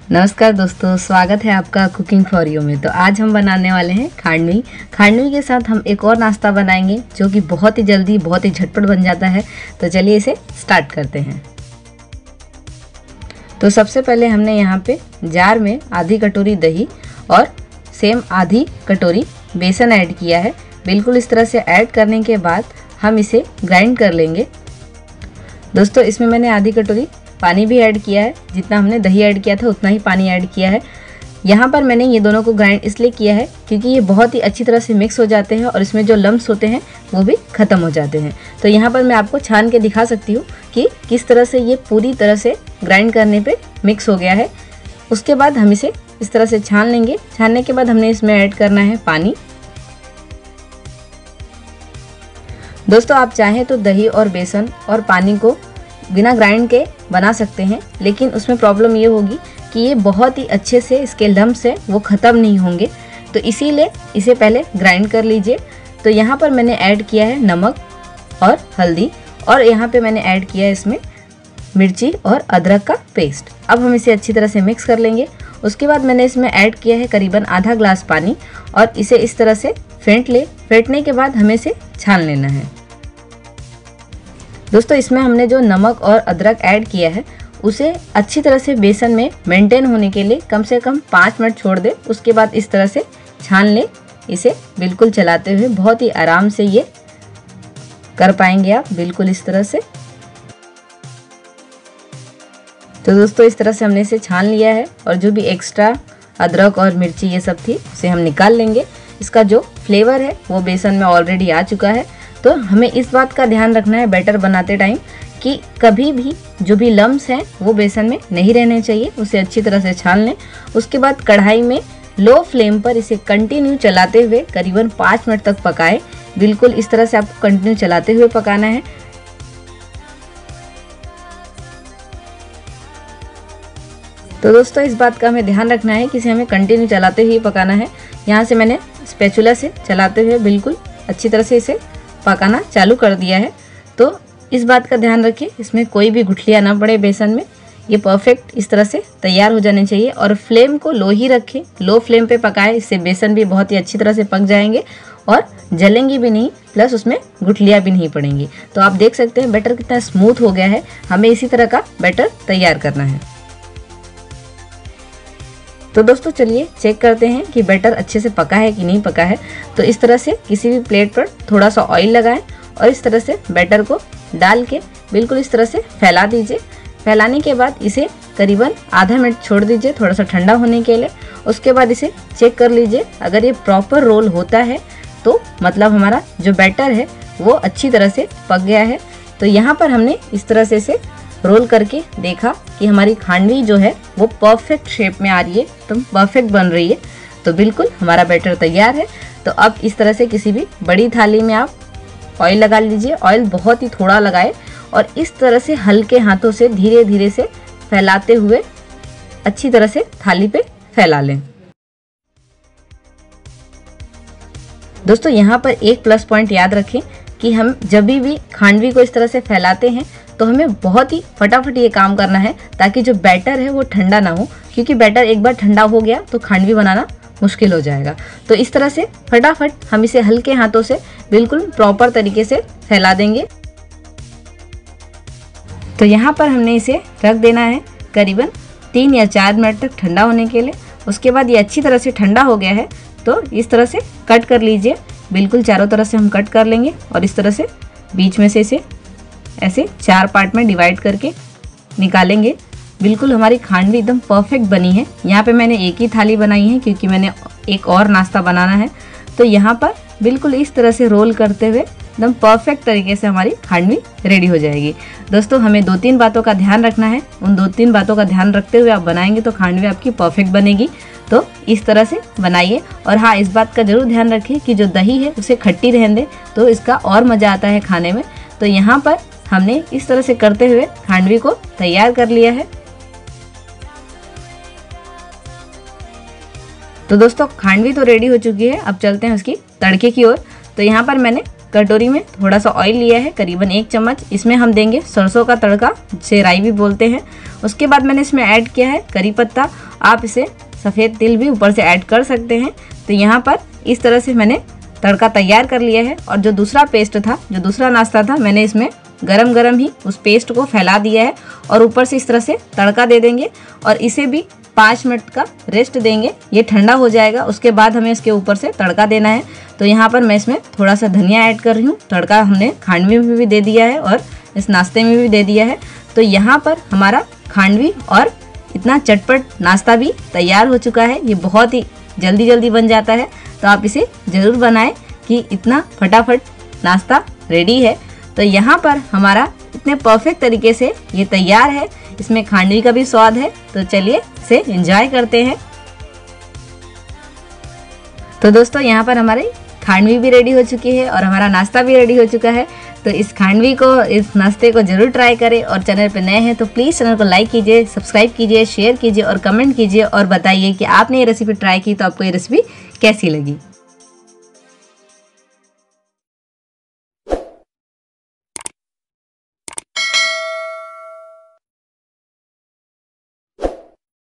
नमस्कार दोस्तों, स्वागत है आपका कुकिंग फॉर यू में। तो आज हम बनाने वाले हैं खांडवी। खांडवी के साथ हम एक और नाश्ता बनाएंगे जो कि बहुत ही जल्दी बहुत ही झटपट बन जाता है। तो चलिए इसे स्टार्ट करते हैं। तो सबसे पहले हमने यहाँ पे जार में आधी कटोरी दही और सेम आधी कटोरी बेसन ऐड किया है। बिल्कुल इस तरह से ऐड करने के बाद हम इसे ग्राइंड कर लेंगे। दोस्तों इसमें मैंने आधी कटोरी पानी भी ऐड किया है। जितना हमने दही ऐड किया था उतना ही पानी ऐड किया है। यहाँ पर मैंने ये दोनों को ग्राइंड इसलिए किया है क्योंकि ये बहुत ही अच्छी तरह से मिक्स हो जाते हैं और इसमें जो लम्स होते हैं वो भी ख़त्म हो जाते हैं। तो यहाँ पर मैं आपको छान के दिखा सकती हूँ कि किस तरह से ये पूरी तरह से ग्राइंड करने पे मिक्स हो गया है। उसके बाद हम इसे इस तरह से छान लेंगे। छानने के बाद हमने इसमें ऐड करना है पानी। दोस्तों आप चाहें तो दही और बेसन और पानी को बिना ग्राइंड के बना सकते हैं, लेकिन उसमें प्रॉब्लम ये होगी कि ये बहुत ही अच्छे से इसके लम्स हैं वो ख़त्म नहीं होंगे। तो इसीलिए इसे पहले ग्राइंड कर लीजिए। तो यहाँ पर मैंने ऐड किया है नमक और हल्दी, और यहाँ पे मैंने ऐड किया है इसमें मिर्ची और अदरक का पेस्ट। अब हम इसे अच्छी तरह से मिक्स कर लेंगे। उसके बाद मैंने इसमें ऐड किया है करीबन आधा ग्लास पानी और इसे इस तरह से फेंटने के बाद हमें इसे छान लेना है। दोस्तों इसमें हमने जो नमक और अदरक ऐड किया है उसे अच्छी तरह से बेसन में मेंटेन होने के लिए कम से कम 5 मिनट छोड़ दें। उसके बाद इस तरह से छान लें। इसे बिल्कुल चलाते हुए बहुत ही आराम से ये कर पाएंगे आप, बिल्कुल इस तरह से। तो दोस्तों इस तरह से हमने इसे छान लिया है और जो भी एक्स्ट्रा अदरक और मिर्ची ये सब थी उसे हम निकाल लेंगे। इसका जो फ्लेवर है वो बेसन में ऑलरेडी आ चुका है। तो हमें इस बात का ध्यान रखना है बैटर बनाते टाइम कि कभी भी जो भी लम्स हैं वो बेसन में नहीं रहने चाहिए। उसे अच्छी तरह से छान लें। उसके बाद कढ़ाई में लो फ्लेम पर इसे कंटिन्यू चलाते हुए करीबन 5 मिनट तक पकाएं। बिल्कुल इस तरह से आपको कंटिन्यू चलाते हुए पकाना है। तो दोस्तों इस बात का हमें ध्यान रखना है कि इसे हमें कंटिन्यू चलाते हुए पकाना है। यहाँ से मैंने स्पैचुला से चलाते हुए बिल्कुल अच्छी तरह से इसे पकाना चालू कर दिया है। तो इस बात का ध्यान रखिए इसमें कोई भी गुठलियाँ ना पड़े बेसन में। ये परफेक्ट इस तरह से तैयार हो जाने चाहिए और फ्लेम को लो ही रखें, लो फ्लेम पे पकाएं। इससे बेसन भी बहुत ही अच्छी तरह से पक जाएंगे और जलेंगी भी नहीं, प्लस उसमें गुठलियाँ भी नहीं पड़ेंगी। तो आप देख सकते हैं बैटर कितना स्मूथ हो गया है। हमें इसी तरह का बैटर तैयार करना है। तो दोस्तों चलिए चेक करते हैं कि बैटर अच्छे से पका है कि नहीं पका है। तो इस तरह से किसी भी प्लेट पर थोड़ा सा ऑयल लगाएं और इस तरह से बैटर को डाल के बिल्कुल इस तरह से फैला दीजिए। फैलाने के बाद इसे करीबन आधा मिनट छोड़ दीजिए थोड़ा सा ठंडा होने के लिए। उसके बाद इसे चेक कर लीजिए। अगर ये प्रॉपर रोल होता है तो मतलब हमारा जो बैटर है वो अच्छी तरह से पक गया है। तो यहाँ पर हमने इस तरह से इसे रोल करके देखा कि हमारी खांडवी जो है वो परफेक्ट शेप में आ रही है, तो परफेक्ट बन रही है। तो बिल्कुल हमारा बैटर तैयार है। तो अब इस तरह से किसी भी बड़ी थाली में आप ऑयल लगा लीजिए। ऑयल बहुत ही थोड़ा लगाए और इस तरह से हल्के हाथों से धीरे धीरे से फैलाते हुए अच्छी तरह से थाली पे फैला लें। दोस्तों यहाँ पर एक प्लस पॉइंट याद रखें कि हम जब भी खांडवी को इस तरह से फैलाते हैं तो हमें बहुत ही फटाफट ये काम करना है ताकि जो बैटर है वो ठंडा ना हो, क्योंकि बैटर एक बार ठंडा हो गया तो खांडवी बनाना मुश्किल हो जाएगा। तो इस तरह से फटाफट हम इसे हल्के हाथों से बिल्कुल प्रॉपर तरीके से फैला देंगे। तो यहाँ पर हमने इसे रख देना है करीबन 3 या 4 मिनट तक ठंडा होने के लिए। उसके बाद ये अच्छी तरह से ठंडा हो गया है तो इस तरह से कट कर लीजिए। बिल्कुल चारों तरफ से हम कट कर लेंगे और इस तरह से बीच में से इसे ऐसे 4 पार्ट में डिवाइड करके निकालेंगे। बिल्कुल हमारी खांडवी एकदम परफेक्ट बनी है। यहाँ पे मैंने एक ही थाली बनाई है क्योंकि मैंने एक और नाश्ता बनाना है। तो यहाँ पर बिल्कुल इस तरह से रोल करते हुए एकदम परफेक्ट तरीके से हमारी खांडवी रेडी हो जाएगी। दोस्तों हमें 2-3 बातों का ध्यान रखना है। उन 2-3 बातों का ध्यान रखते हुए आप बनाएंगे तो खांडवी आपकी परफेक्ट बनेगी। तो इस तरह से बनाइए। और हाँ, इस बात का जरूर ध्यान रखें कि जो दही है उसे खट्टी रहने दें तो इसका और मज़ा आता है खाने में। तो यहाँ पर हमने इस तरह से करते हुए खांडवी को तैयार कर लिया है। तो दोस्तों खांडवी तो रेडी हो चुकी है। अब चलते हैं उसकी तड़के की ओर। तो यहाँ पर मैंने कटोरी में थोड़ा सा ऑयल लिया है, करीबन 1 चम्मच। इसमें हम देंगे सरसों का तड़का, जिसे राई भी बोलते हैं। उसके बाद मैंने इसमें ऐड किया है करी पत्ता। आप इसे सफ़ेद तिल भी ऊपर से ऐड कर सकते हैं। तो यहाँ पर इस तरह से मैंने तड़का तैयार कर लिया है। और जो दूसरा पेस्ट था, जो दूसरा नाश्ता था, मैंने इसमें गरम गरम ही उस पेस्ट को फैला दिया है और ऊपर से इस तरह से तड़का दे देंगे और इसे भी 5 मिनट का रेस्ट देंगे। ये ठंडा हो जाएगा, उसके बाद हमें इसके ऊपर से तड़का देना है। तो यहाँ पर मैं इसमें थोड़ा सा धनिया ऐड कर रही हूँ। तड़का हमने खांडवी में भी दे दिया है और इस नाश्ते में भी दे दिया है। तो यहाँ पर हमारा खांडवी और इतना चटपट नाश्ता भी तैयार हो चुका है। ये बहुत ही जल्दी जल्दी बन जाता है, तो आप इसे ज़रूर बनाएं कि इतना फटाफट नाश्ता रेडी है। तो यहाँ पर हमारा इतने परफेक्ट तरीके से ये तैयार है। इसमें खांडवी का भी स्वाद है, तो चलिए इसे एंजॉय करते हैं। तो दोस्तों यहाँ पर हमारी खांडवी भी रेडी हो चुकी है और हमारा नाश्ता भी रेडी हो चुका है। तो इस खांडवी को, इस नाश्ते को ज़रूर ट्राई करें। और चैनल पर नए हैं तो प्लीज़ चैनल को लाइक कीजिए, सब्सक्राइब कीजिए, शेयर कीजिए और कमेंट कीजिए और बताइए कि आपने ये रेसिपी ट्राई की तो आपको ये रेसिपी कैसी लगी।